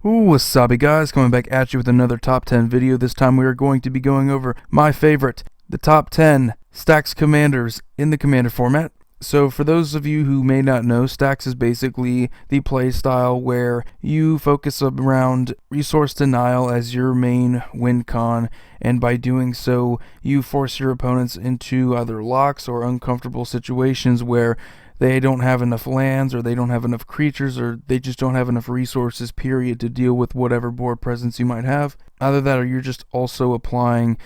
Wasabi guys, coming back at you with another top 10 video. This time we are going to be going over my favorite, the top 10 Stax commanders in the commander format. So for those of you who may not know, Stax is basically the play style where you focus around resource denial as your main win con, and by doing so you force your opponents into either locks or uncomfortable situations where they don't have enough lands, or they don't have enough creatures, or they just don't have enough resources, period, to deal with whatever board presence you might have. Either that, or you're just also applying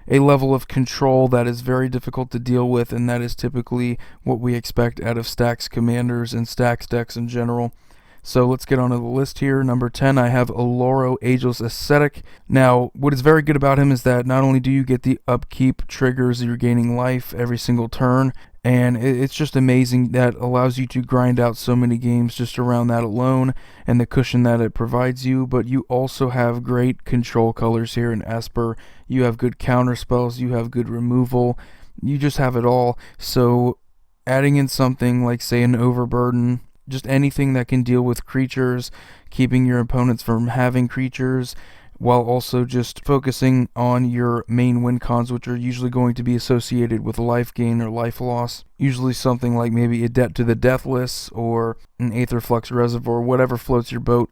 a level of control that is very difficult to deal with, and that is typically what we expect out of Stax commanders and Stax decks in general. So let's get onto the list here. Number 10, I have Alluro, Ageless Ascetic. Now, what is very good about him is that not only do you get the upkeep triggers, you're gaining life every single turn, and it's just amazing that allows you to grind out so many games just around that alone and the cushion that it provides you. But you also have great control colors here in Esper. You have good counter spells, you have good removal, you just have it all. So adding in something like, say, an Overburden, just anything that can deal with creatures, keeping your opponents from having creatures, while also just focusing on your main win cons, which are usually going to be associated with life gain or life loss. Usually something like maybe a Debt to the Deathless or an Aetherflux Reservoir, whatever floats your boat.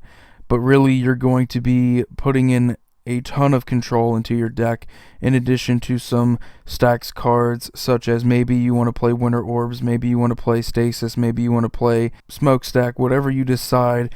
But really, you're going to be putting in a ton of control into your deck, in addition to some Stax cards, such as maybe you want to play Winter Orbs, maybe you want to play Stasis, maybe you want to play Smokestack. Whatever you decide,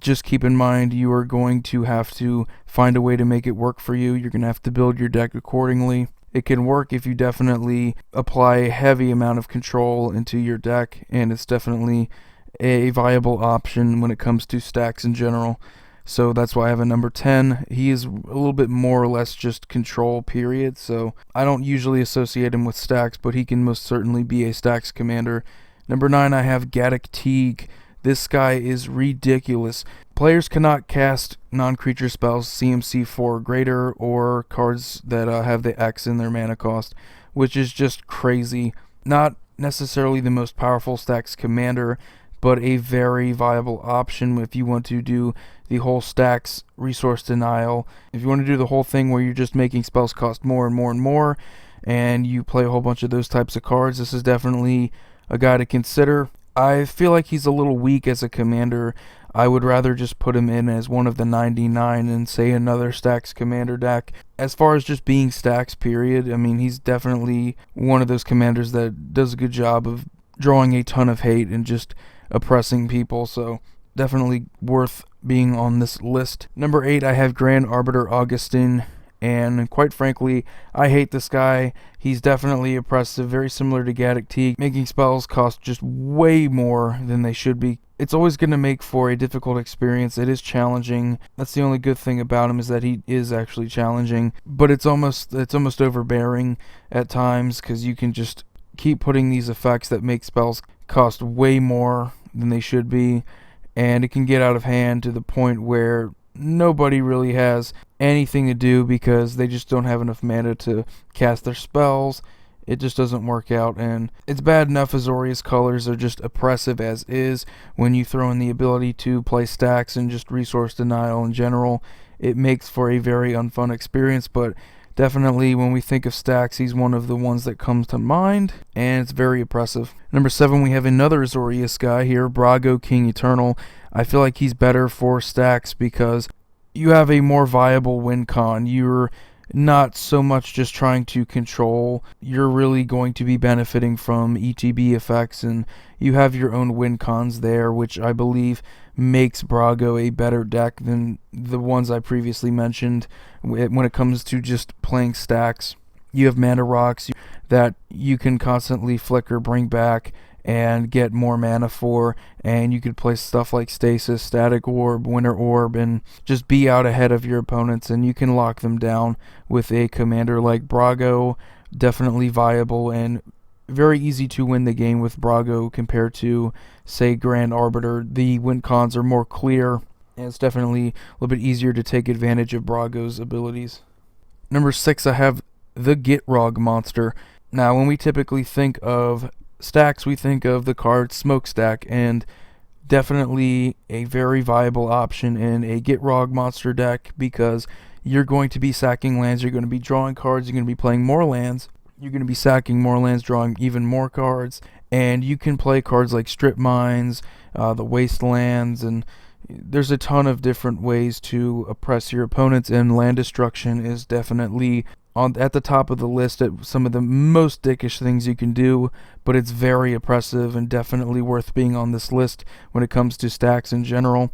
just keep in mind you are going to have to find a way to make it work for you. You're going to have to build your deck accordingly. It can work if you definitely apply a heavy amount of control into your deck, and it's definitely a viable option when it comes to Stax in general. So that's why I have a number 10. He is a little bit more or less just control, period. So I don't usually associate him with Stax, but he can most certainly be a Stax commander. Number 9, I have Teak. This guy is ridiculous. Players cannot cast non-creature spells CMC 4 or greater, or cards that have the X in their mana cost, which is just crazy. Not necessarily the most powerful Stax commander, but a very viable option if you want to do the whole Stax resource denial. If you want to do the whole thing where you're just making spells cost more and more and more, and you play a whole bunch of those types of cards, this is definitely a guy to consider. I feel like he's a little weak as a commander. I would rather just put him in as one of the 99 and say another Stax commander deck. As far as just being Stax, period, I mean, he's definitely one of those commanders that does a good job of drawing a ton of hate and just oppressing people, so definitely worth being on this list. Number 8, I have Grand Arbiter Augustine, and quite frankly, I hate this guy. He's definitely oppressive, very similar to Teak, making spells cost just way more than they should be. It's always going to make for a difficult experience. It is challenging. That's the only good thing about him, is that he is actually challenging, but it's almost overbearing at times, because you can just keep putting these effects that make spells cost way more than they should be, and it can get out of hand to the point where nobody really has anything to do because they just don't have enough mana to cast their spells. It just doesn't work out, and it's bad enough Azorius colors are just oppressive as is. When you throw in the ability to play Stax and just resource denial in general, it makes for a very unfun experience. But definitely, when we think of Stax, he's one of the ones that comes to mind, and it's very oppressive. Number 7, we have another Azorius guy here, Braugo, King Eternal. I feel like he's better for Stax because you have a more viable win con. You're not so much just trying to control. You're really going to be benefiting from ETB effects, and you have your own win cons there, which I believe makes Braugo a better deck than the ones I previously mentioned. When it comes to just playing Stax, you have mana rocks that you can constantly flicker, bring back, and get more mana for, and you could play stuff like Stasis, Static Orb, Winter Orb, and just be out ahead of your opponents, and you can lock them down with a commander like Braugo. Definitely viable and very easy to win the game with Braugo compared to, say, Grand Arbiter. The win cons are more clear, and it's definitely a little bit easier to take advantage of Braugo's abilities. Number 6, I have the Gitrog monster. Now, when we typically think of Stax, we think of the card Smokestack, and Definitely a very viable option in a Get Rog monster deck because you're going to be sacking lands, you're going to be drawing cards, you're going to be playing more lands, you're going to be sacking more lands, drawing even more cards, and you can play cards like Strip Mines, the Wastelands, and there's a ton of different ways to oppress your opponents, and land destruction is definitely at the top of the list at some of the most dickish things you can do, but it's very oppressive and definitely worth being on this list when it comes to stacks in general,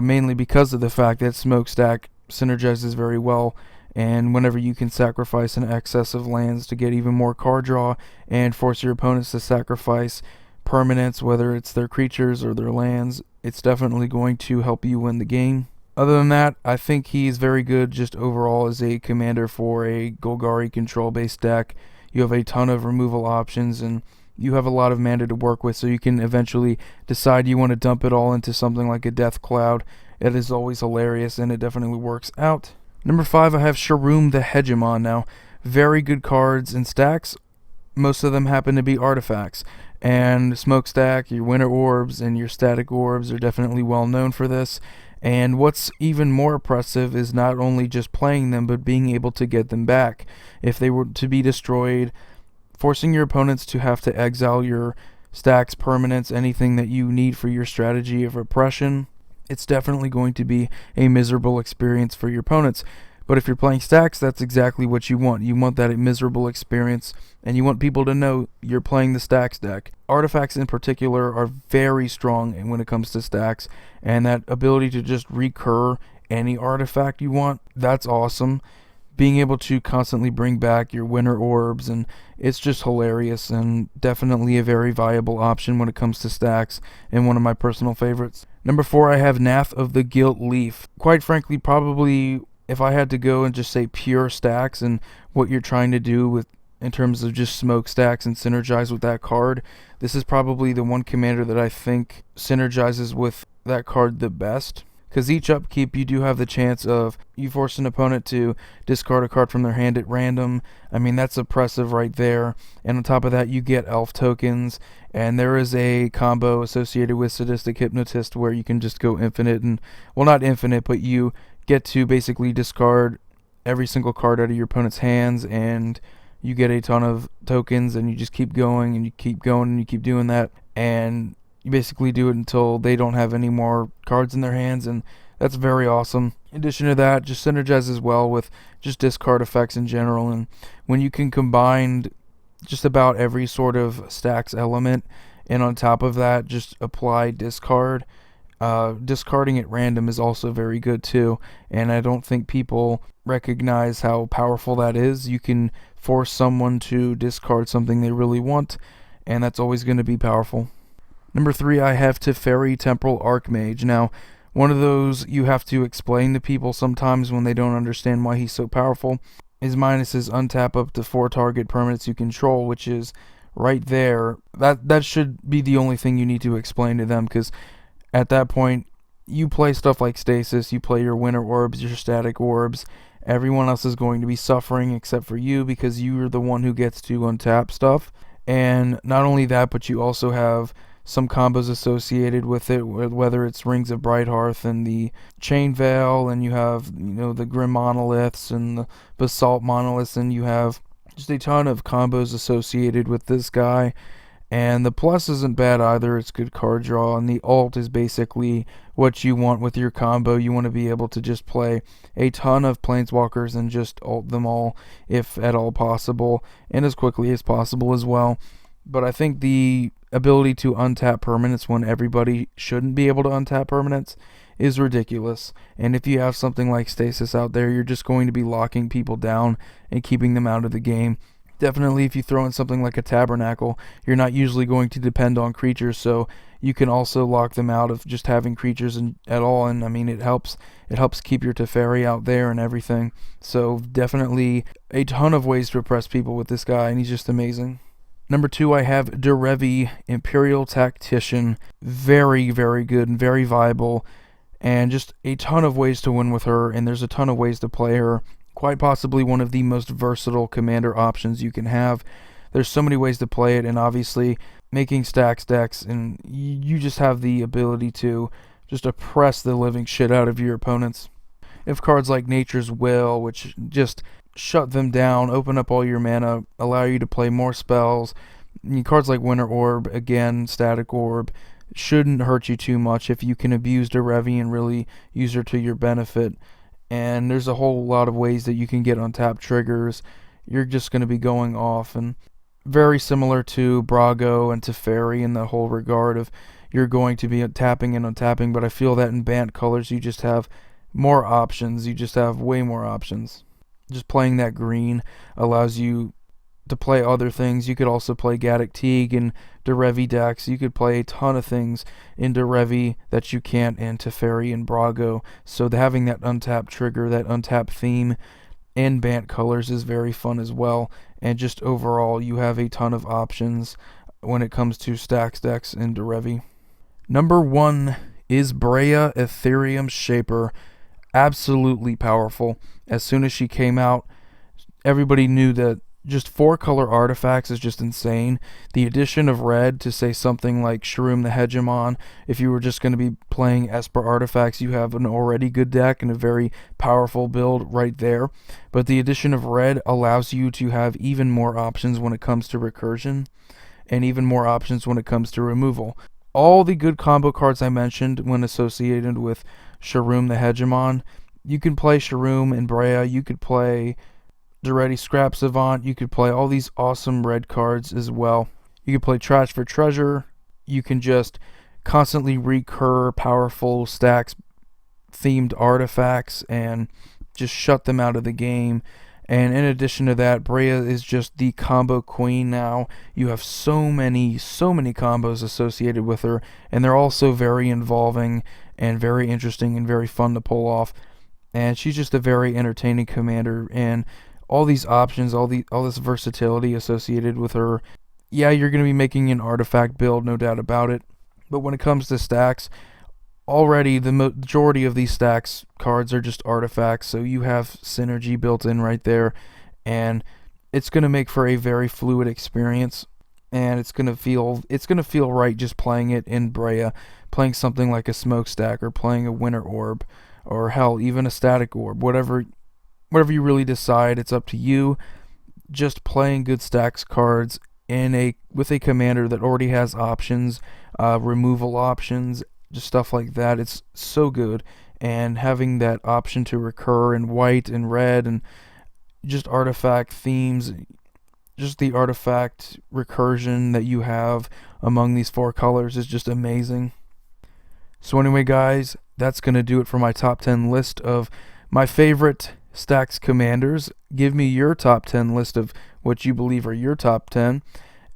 mainly because of the fact that Smokestack synergizes very well, and whenever you can sacrifice an excess of lands to get even more card draw and force your opponents to sacrifice permanents, whether it's their creatures or their lands, it's definitely going to help you win the game. Other than that, I think he's very good just overall as a commander for a Golgari control-based deck. You have a ton of removal options, and you have a lot of mana to work with, so you can eventually decide you want to dump it all into something like a Death Cloud. It is always hilarious, and it definitely works out. Number 5, I have Sharuum the Hegemon. Now, very good cards in stacks. Most of them happen to be artifacts. And Smokestack, your Winter Orbs, and your Static Orbs are definitely well known for this. And what's even more oppressive is not only just playing them, but being able to get them back. If they were to be destroyed, forcing your opponents to have to exile your stacks, permanents, anything that you need for your strategy of oppression, it's definitely going to be a miserable experience for your opponents. But if you're playing stacks, that's exactly what you want. You want that miserable experience, and you want people to know you're playing the stacks deck. Artifacts in particular are very strong when it comes to stacks, and that ability to just recur any artifact you want, that's awesome. Being able to constantly bring back your Winter Orbs, and it's just hilarious, and definitely a very viable option when it comes to stacks, and one of my personal favorites. Number 4, I have Nath of the Gilt Leaf. Quite frankly, probably if I had to go and just say pure stacks and what you're trying to do with in terms of just Smokestacks and synergize with that card, this is probably the one commander that I think synergizes with that card the best. Because each upkeep you do have the chance of you force an opponent to discard a card from their hand at random. I mean, that's oppressive right there. And on top of that, you get elf tokens, and there is a combo associated with Sadistic Hypnotist where you can just go infinite, and well, not infinite, but you get to basically discard every single card out of your opponent's hands, and you get a ton of tokens, and you just keep going and you keep going and you keep doing that, and you basically do it until they don't have any more cards in their hands, and that's very awesome. In addition to that, just synergizes well with just discard effects in general, and when you can combine just about every sort of stacks element, and on top of that just apply discard, discarding at random is also very good too, and I don't think people recognize how powerful that is. You can force someone to discard something they really want, and that's always going to be powerful. Number 3, I have Teferi Temporal Arc Mage. Now, one of those you have to explain to people sometimes when they don't understand why he's so powerful. His minus is untap up to 4 target permanents you control, which is right there. That should be the only thing you need to explain to them, because at that point, you play stuff like Stasis, you play your Winter Orbs, your Static Orbs. Everyone else is going to be suffering except for you, because you're the one who gets to untap stuff. And not only that, but you also have some combos associated with it, whether it's Rings of Brighthearth and the Chain Veil, and you have, the Grim Monoliths and the Basalt Monoliths, and you have just a ton of combos associated with this guy. And the plus isn't bad either, it's good card draw, and the ult is basically what you want with your combo. You want to be able to just play a ton of Planeswalkers and just ult them all, if at all possible, and as quickly as possible as well. But I think the ability to untap permanents when everybody shouldn't be able to untap permanents is ridiculous. And if you have something like Stasis out there, you're just going to be locking people down and keeping them out of the game. Definitely, if you throw in something like a Tabernacle, you're not usually going to depend on creatures, so you can also lock them out of just having creatures at all. And I mean, it helps keep your Teferi out there and everything. So definitely a ton of ways to oppress people with this guy, and he's just amazing. Number 2, I have Derevi, Imperial Tactician. Very, very good and very viable, and just a ton of ways to win with her, and there's a ton of ways to play her. Quite possibly one of the most versatile commander options you can have. There's so many ways to play it, and obviously making Stax decks, and you just have the ability to just oppress the living shit out of your opponents. If cards like Nature's Will, which just shut them down, open up all your mana, allow you to play more spells. Cards like Winter Orb, again, Static Orb, shouldn't hurt you too much if you can abuse Derevi and really use her to your benefit. And there's a whole lot of ways that you can get untapped triggers. You're just going to be going off, and very similar to Braugo and Teferi in the whole regard of you're going to be tapping and untapping, but I feel that in Bant colors you just have more options. You just have way more options. Just playing that green allows you to play other things. You could also play Gaddock Teak and Derevi decks. You could play a ton of things in Derevi that you can't in Teferi and Braugo. So having that untapped trigger, that untapped theme, and Bant colors is very fun as well. And just overall, you have a ton of options when it comes to Stax decks in Derevi. Number 1 is Brea Ethereum Shaper. Absolutely powerful. As soon as she came out, everybody knew that just 4-color artifacts is just insane. The addition of red to say something like Shroom the Hegemon, if you were just going to be playing Esper artifacts, you have an already good deck and a very powerful build right there. But the addition of red allows you to have even more options when it comes to recursion, and even more options when it comes to removal. All the good combo cards I mentioned when associated with Shroom the Hegemon, you can play Shroom and Brea, you could play Duretti Scrap Savant, you could play all these awesome red cards as well. You could play Trash for Treasure. You can just constantly recur powerful Stax themed artifacts and just shut them out of the game. And in addition to that, Brea is just the combo queen now. You have so many combos associated with her, and they're also very involving and very interesting and very fun to pull off. And she's just a very entertaining commander, and all these options, all this versatility associated with her. Yeah, you're going to be making an artifact build, no doubt about it. But when it comes to Stax, already the majority of these Stax cards are just artifacts, so you have synergy built in right there, and it's going to make for a very fluid experience, and it's going to feel right just playing it in Brea, playing something like a Smokestack or playing a Winter Orb, or hell, even a Static Orb, whatever you really decide, it's up to you. Just playing good Stax cards with a commander that already has options, removal options, just stuff like that. It's so good, and having that option to recur in white and red, and just artifact themes, just the artifact recursion that you have among these 4 colors is just amazing. So anyway, guys, that's going to do it for my top 10 list of my favorite Stax commanders. Give me your top 10 list of what you believe are your top 10,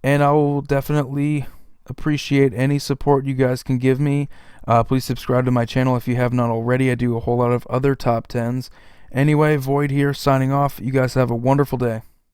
and I will definitely appreciate any support you guys can give me. Please subscribe to my channel if you have not already. I do a whole lot of other top 10s. Anyway, Void here signing off. You guys have a wonderful day.